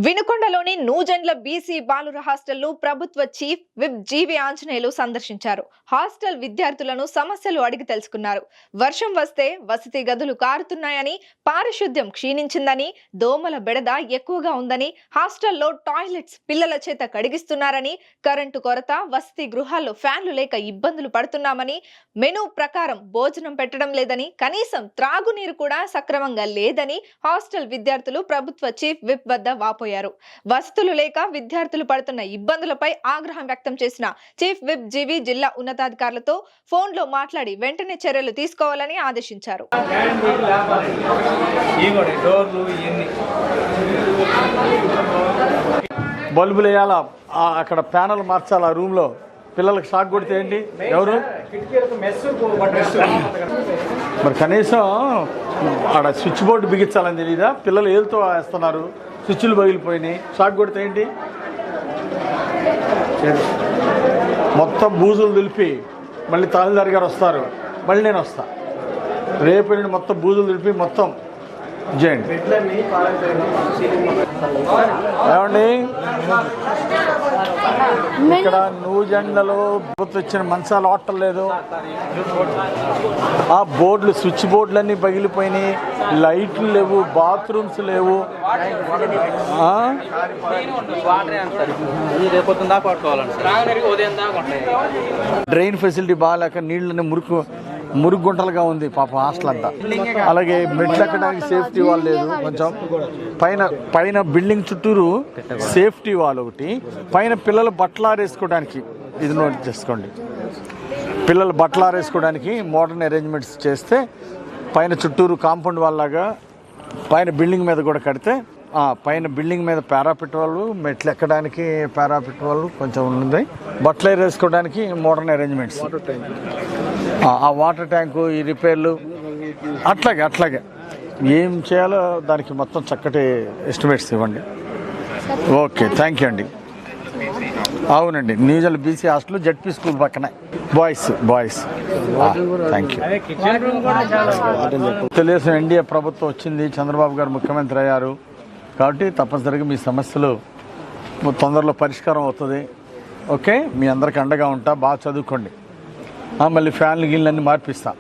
వినుకొండలోని Nuzendla BC బాలుర హాస్టల్ను ప్రభుత్వ చీఫ్ విప్ జీవి ఆంజనేయులు సందర్శించారు. హాస్టల్ విద్యార్థులను సమస్యలు అడిగి తెలుసుకున్నారు. వర్షం వస్తే వసతి గదులు కారుతున్నాయని, పారిశుద్ధ్యం క్షీణించిందని, దోమల బెడద ఎక్కువగా ఉందని, హాస్టల్లో టాయిలెట్స్ పిల్లల చేత కడిగిస్తున్నారని, కరెంటు కొరత, వసతి గృహాల్లో ఫ్యాన్లు లేక ఇబ్బందులు పడుతున్నామని, మెనూ ప్రకారం భోజనం పెట్టడం లేదని, కనీసం త్రాగునీరు కూడా సక్రమంగా లేదని హాస్టల్ విద్యార్థులు ప్రభుత్వ చీఫ్ విప్ వద్ద వాపోయారు. వసతులు లేక విద్యార్థులు పడుతున్న ఇబ్బందులపై ఆగ్రహం వ్యక్తం చేసిన చీఫ్ విప్ జీవి జిల్లా ఉన్నతాధికారులతో ఫోన్లో మాట్లాడి వెంటనే చర్యలు తీసుకోవాలని ఆదేశించారు. బల్బులు వేయాలా, అక్కడ ప్యానల్ మార్చాలా, రూమ్ లో పిల్లలకు షాక్ కొడితే ఏంటి, ఎవరు మరి కనీసం ఆడ స్విచ్ బోర్డు బిగించాలని తెలీదా? పిల్లలు ఏళ్ళతో వేస్తున్నారు, స్విచ్లు పగిలిపోయినాయి, షాక్ కొడితే ఏంటి? మొత్తం బూజులు దులిపి మళ్ళీ తహసీల్దార్ గారు వస్తారు, మళ్ళీ నేను వస్తా. రేపు నుండి మొత్తం బూజులు దులిపి మొత్తం చేయండి. ఏమండి, ఇక్కడ నూజెండ్లలో ఇచ్చిన మంచాలు ఆటం లేదు, ఆ బోర్డులు స్విచ్ బోర్డులన్నీ పగిలిపోయినాయి, లైట్లు లేవు, బాత్రూమ్స్ లేవు, డ్రైన్ ఫెసిలిటీ బాగాలేక నీళ్ళని మురుగు గుంటలుగా ఉంది పాప హాస్టల్ అంతా. అలాగే మెట్లు ఎక్కడానికి సేఫ్టీ వాల్ లేదు, కొంచెం పైన బిల్డింగ్ చుట్టూరు సేఫ్టీ వాల్ ఒకటి, పైన పిల్లలు బట్టలు ఆరేసుకోవడానికి ఇది నోట్ చేసుకోండి. పిల్లలు బట్టలు ఆరేసుకోవడానికి మోడర్న్ అరేంజ్మెంట్స్ చేస్తే పైన చుట్టూరు కాంపౌండ్ వాల్ లాగా పైన బిల్డింగ్ మీద కూడా కడితే, పైన బిల్డింగ్ మీద పారాపిట్ వాళ్ళు, మెట్లు ఎక్కడానికి పారాపిట్ వాళ్ళు కొంచెం ఉంది, బట్టలు వేసుకోవడానికి మోడర్న్ అరేంజ్మెంట్స్, ఆ వాటర్ ట్యాంకు, ఈ రిపేర్లు, అట్లాగే ఏం చేయాలో దానికి మొత్తం చక్కటి ఎస్టిమేట్స్ ఇవ్వండి. ఓకే, థ్యాంక్ యూ అండి. అవునండి, న్యూజెండ్ల బీసీ హాస్టల్ జడ్పీ స్కూల్ పక్కనే, boys. Thank you. Telugu Desam NDA ప్రభుత్వం వచ్చింది, చంద్రబాబు గారు ముఖ్యమంత్రి అయ్యారు కాబట్టి తప్పనిసరిగా మీ సమస్యలు తొందరలో పరిష్కారం అవుతుంది. ఓకే, మీ అందరికి అండగా ఉంటా, బాగా చదువుకోండి, మళ్ళీ ఫ్యాన్లు గిన్నెలన్నీ మార్పిస్తా.